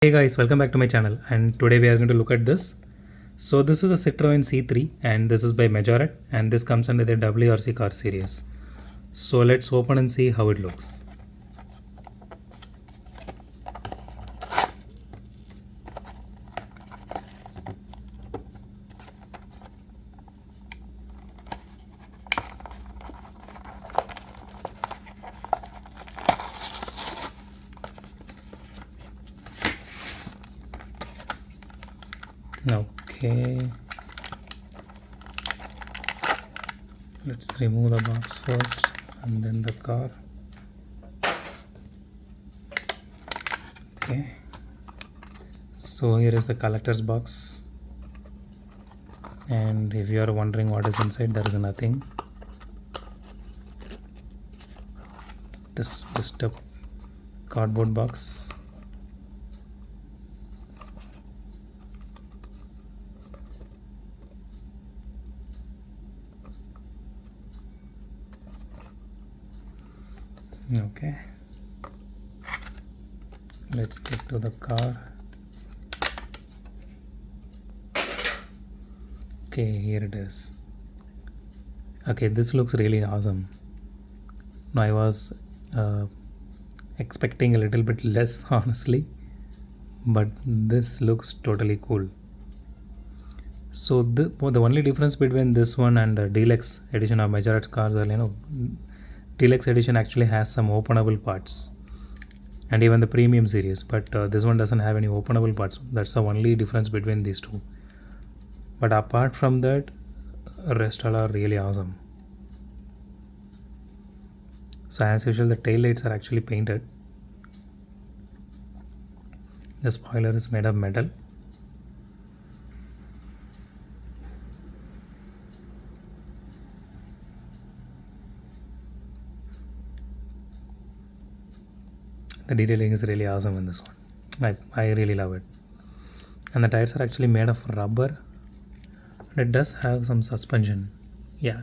Hey guys, welcome back to my channel, and today we are going to look at this. So this is a Citroën C3 and this is by Majorette, and this comes under the WRC car series. So let's open and see how it looks. Okay, let's remove the box first and then the car. Okay, so here is the collector's box, and if you are wondering what is inside, there is nothing. Just a cardboard box. Okay, let's get to the car. Okay, here it is. Okay, this looks really awesome. Now I was expecting a little bit less honestly, but this looks totally cool. So the only difference between this one and the deluxe edition of Majorette cars are, deluxe edition actually has some openable parts, and even the premium series, but this one doesn't have any openable parts. That's the only difference between these two. But apart from that, rest all are really awesome. So as usual, the tail lights are actually painted. The spoiler is made of metal. The detailing is really awesome in this one. I really love it. And the tires are actually made of rubber. And it does have some suspension. Yeah,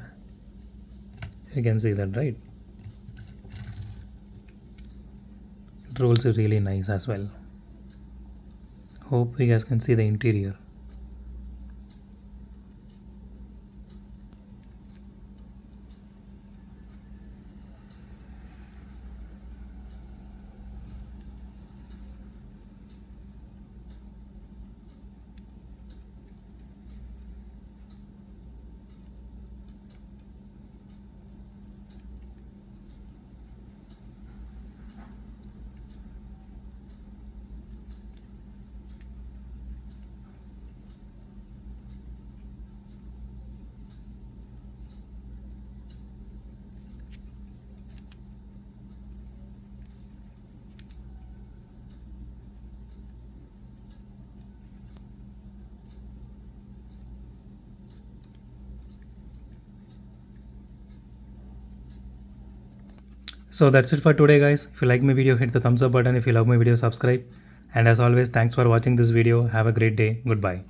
you can see that, right? It rolls really nice as well. Hope you guys can see the interior. So that's it for today guys. If you like my video, hit the thumbs up button. If you love my video, subscribe. And as always, thanks for watching this video. Have a great day. Goodbye.